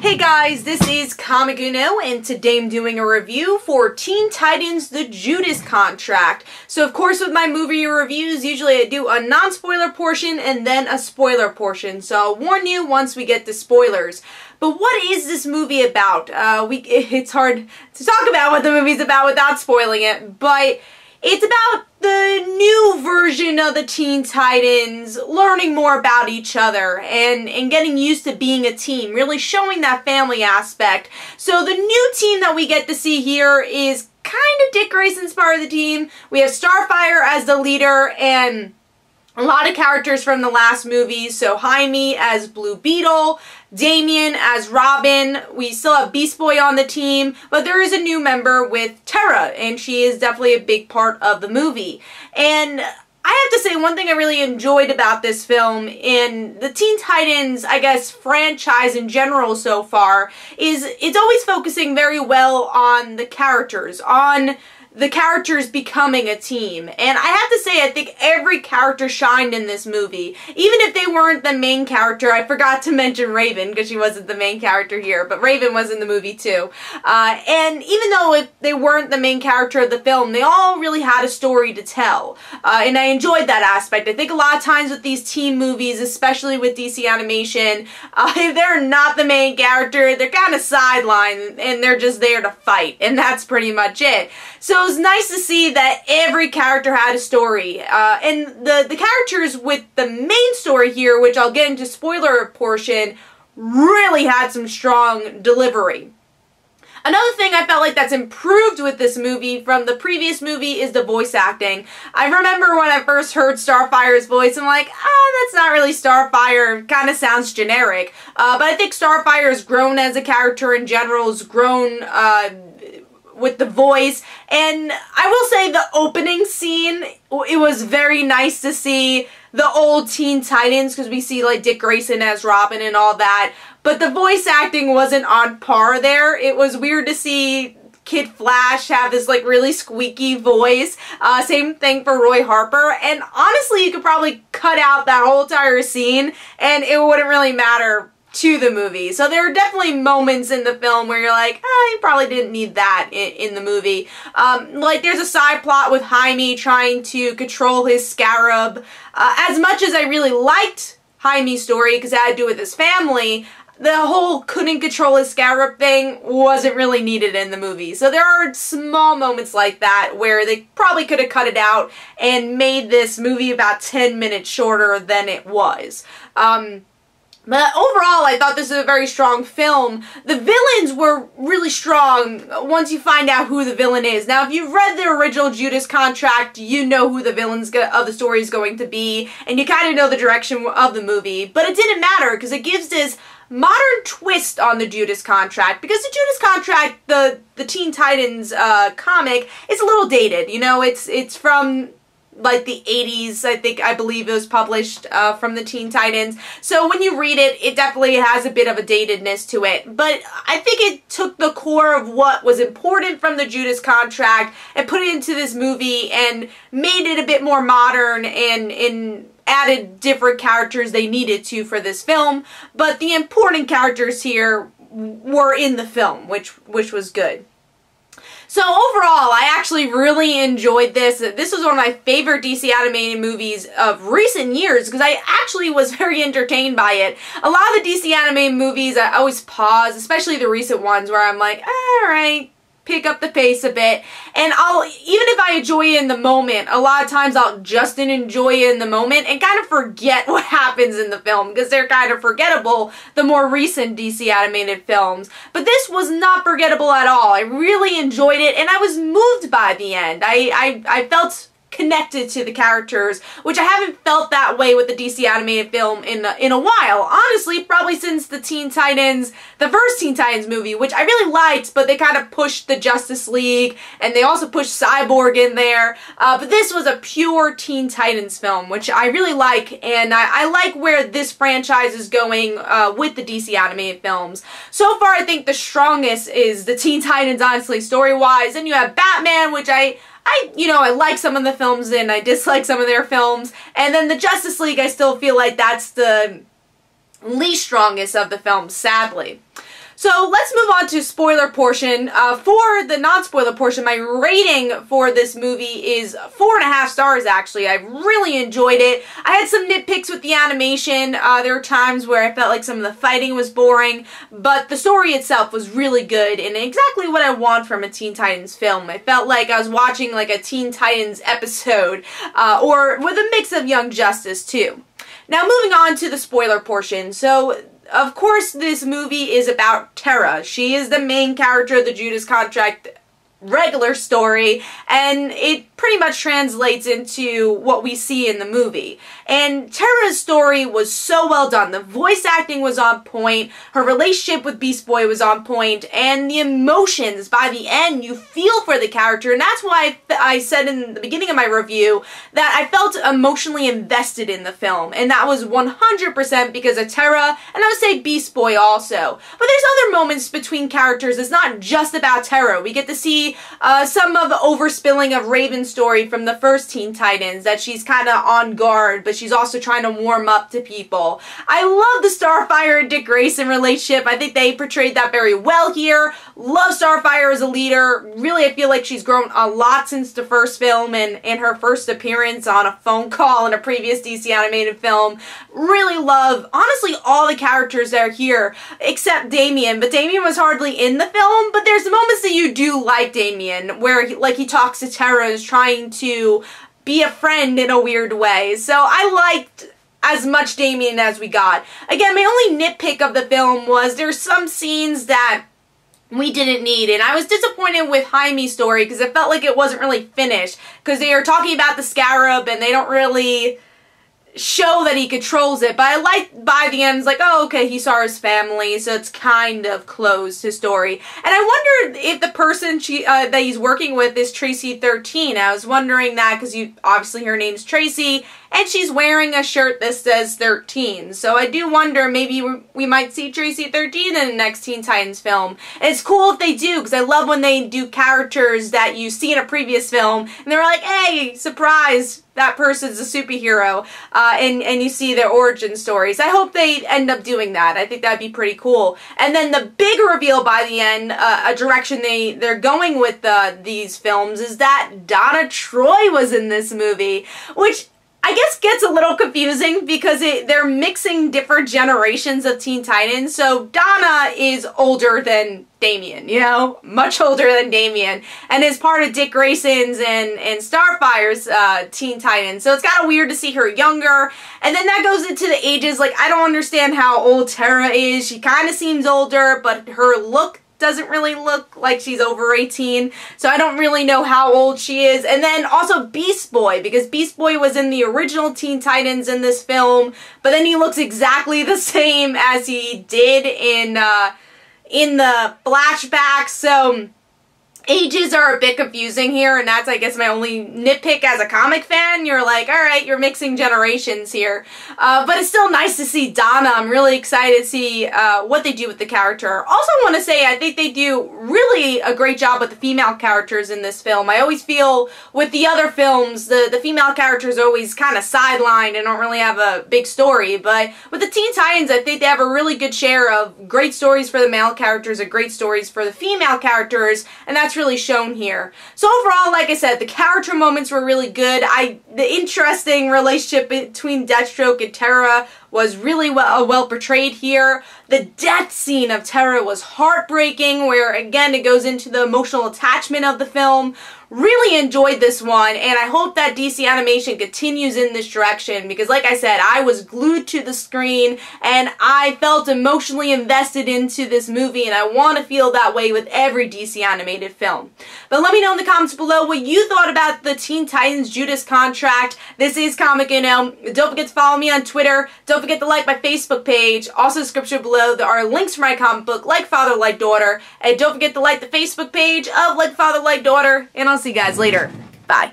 Hey guys, this is Comic Uno, and today I'm doing a review for Teen Titans The Judas Contract. So of course with my movie reviews, usually I do a non-spoiler portion and then a spoiler portion. So I'll warn you once we get to spoilers. But what is this movie about? It's hard to talk about what the movie's about without spoiling it, but it's about the new version of the Teen Titans learning more about each other and getting used to being a team, really showing that family aspect. So the new team that we get to see here is kind of Dick Grayson's part of the team. We have Starfire as the leader and a lot of characters from the last movies. So Jaime as Blue Beetle, Damian as Robin. We still have Beast Boy on the team, but there is a new member with Terra, and she is definitely a big part of the movie. And I have to say, one thing I really enjoyed about this film and the Teen Titans, I guess, franchise in general so far, is it's always focusing very well on the characters, becoming a team. And I have to say, I think every character shined in this movie. Even if they weren't the main character, I forgot to mention Raven, because she wasn't the main character here, but Raven was in the movie too. And even though if they weren't the main character of the film, they all really had a story to tell. And I enjoyed that aspect. I think a lot of times with these team movies, especially with DC Animation, if they're not the main character, they're kind of sidelined, and they're just there to fight, and that's pretty much it. So it was nice to see that every character had a story. And the characters with the main story here, which I'll get into spoiler portion, really had some strong delivery. Another thing I felt like that's improved with this movie from the previous movie is the voice acting. I remember when I first heard Starfire's voice, I'm like, that's not really Starfire, kind of sounds generic. But I think Starfire has grown as a character in general, has grown with the voice, and I will say the opening scene, it was very nice to see the old Teen Titans, because we see like Dick Grayson as Robin and all that, but the voice acting wasn't on par there. It was weird to see Kid Flash have this like really squeaky voice. Same thing for Roy Harper, and honestly you could probably cut out that whole entire scene and it wouldn't really matter to the movie. So there are definitely moments in the film where you're like, you probably didn't need that in the movie. Like there's a side plot with Jaime trying to control his scarab. As much as I really liked Jaime's story because it had to do with his family, the whole couldn't control his scarab thing wasn't really needed in the movie. So there are small moments like that where they probably could have cut it out and made this movie about 10 minutes shorter than it was. But overall, I thought this was a very strong film. The villains were really strong once you find out who the villain is. Now, if you've read the original Judas Contract, you know who the villains of the story is going to be, and you kind of know the direction of the movie. But it didn't matter, because it gives this modern twist on the Judas Contract, because the Judas Contract, the Teen Titans comic, is a little dated. You know, it's from like the 80s, I believe it was published from the Teen Titans. So when you read it, it definitely has a bit of a datedness to it. But I think it took the core of what was important from the Judas Contract and put it into this movie and made it a bit more modern and added different characters they needed to for this film. But the important characters here were in the film, which was good. So overall, I actually really enjoyed this. This was one of my favorite DC animated movies of recent years because I actually was very entertained by it. A lot of the DC animated movies, I always pause, especially the recent ones where I'm like, alright, pick up the pace a bit. And even if I enjoy it in the moment, a lot of times I'll just enjoy it in the moment and kind of forget what happens in the film because they're kind of forgettable, the more recent DC animated films. But this was not forgettable at all. I really enjoyed it and I was moved by the end. I felt connected to the characters, which I haven't felt that way with the DC animated film in a while. Honestly, probably since the first Teen Titans movie, which I really liked, but they kind of pushed the Justice League, and they also pushed Cyborg in there. But this was a pure Teen Titans film, which I really like, and I like where this franchise is going with the DC animated films. So far, I think the strongest is the Teen Titans, honestly, story-wise, and you have Batman, which I like some of the films and I dislike some of their films. And then the Justice League, I still feel like that's the least strongest of the films, sadly. So let's move on to spoiler portion. For the non-spoiler portion, my rating for this movie is 4.5 stars, actually. I really enjoyed it. I had some nitpicks with the animation. There were times where I felt like some of the fighting was boring, but the story itself was really good and exactly what I want from a Teen Titans film. I felt like I was watching like a Teen Titans episode, or with a mix of Young Justice, too. Now, moving on to the spoiler portion. So, of course, this movie is about Tara. She is the main character of the Judas Contract regular story, and it pretty much translates into what we see in the movie. And Tara's story was so well done. The voice acting was on point, her relationship with Beast Boy was on point, and the emotions, by the end, you feel for the character, and that's why I said in the beginning of my review that I felt emotionally invested in the film, and that was 100% because of Tara, and I would say Beast Boy also. But there's other moments between characters. It's not just about Tara. We get to see some of the overspilling of Raven's story from the first Teen Titans, that she's kind of on guard, but she's also trying to warm up to people. I love the Starfire and Dick Grayson relationship. I think they portrayed that very well here. Love Starfire as a leader. Really, I feel like she's grown a lot since the first film and in her first appearance on a phone call in a previous DC animated film. Really love, honestly, all the characters that are here, except Damian. But Damian was hardly in the film, but there's moments that you do like Damian, where he talks to Tara and is trying to be a friend in a weird way. So I liked as much Damian as we got. Again, my only nitpick of the film was there's some scenes that we didn't need, and I was disappointed with Jaime's story because it felt like it wasn't really finished, because they are talking about the Scarab and they don't really show that he controls it, but I liked by the end, it's like, oh, okay, he saw his family, so it's kind of closed his story. And I wondered if the person that he's working with is Tracy 13. I was wondering that because obviously her name's Tracy, and she's wearing a shirt that says 13. So I do wonder, maybe we might see Tracy 13 in the next Teen Titans film. And it's cool if they do, because I love when they do characters that you see in a previous film, and they're like, hey, surprise, that person's a superhero, and you see their origin stories. I hope they end up doing that. I think that'd be pretty cool. And then the big reveal by the end, a direction they're going with these films, is that Donna Troy was in this movie, which I guess gets a little confusing because they're mixing different generations of Teen Titans. So Donna is older than Damian, you know, much older than Damian, and is part of Dick Grayson's and Starfire's Teen Titans. So it's kind of weird to see her younger. And then that goes into the ages. Like, I don't understand how old Tara is. She kind of seems older, but her look doesn't really look like she's over 18, so I don't really know how old she is. And then also Beast Boy, because Beast Boy was in the original Teen Titans in this film, but then he looks exactly the same as he did in the flashback, so ages are a bit confusing here, and that's, I guess, my only nitpick as a comic fan. You're like, alright, you're mixing generations here. But it's still nice to see Donna. I'm really excited to see what they do with the character. Also want to say, I think they do really a great job with the female characters in this film. I always feel with the other films, the female characters are always kind of sidelined and don't really have a big story. But with the Teen Titans, I think they have a really good share of great stories for the male characters and great stories for the female characters, and that's really shown here. So overall, like I said, the character moments were really good. The interesting relationship between Deathstroke and Tara was really well portrayed here. The death scene of Tara was heartbreaking, where again it goes into the emotional attachment of the film. Really enjoyed this one, and I hope that DC Animation continues in this direction, because like I said, I was glued to the screen and I felt emotionally invested into this movie, and I want to feel that way with every DC animated film. But let me know in the comments below what you thought about the Teen Titans Judas Contract. This is Comic NL. Don't forget to follow me on Twitter. Don't forget to like my Facebook page. Also, description below, there are links for my comic book, Like Father, Like Daughter. And don't forget to like the Facebook page of Like Father, Like Daughter. And I'll see you guys later. Bye.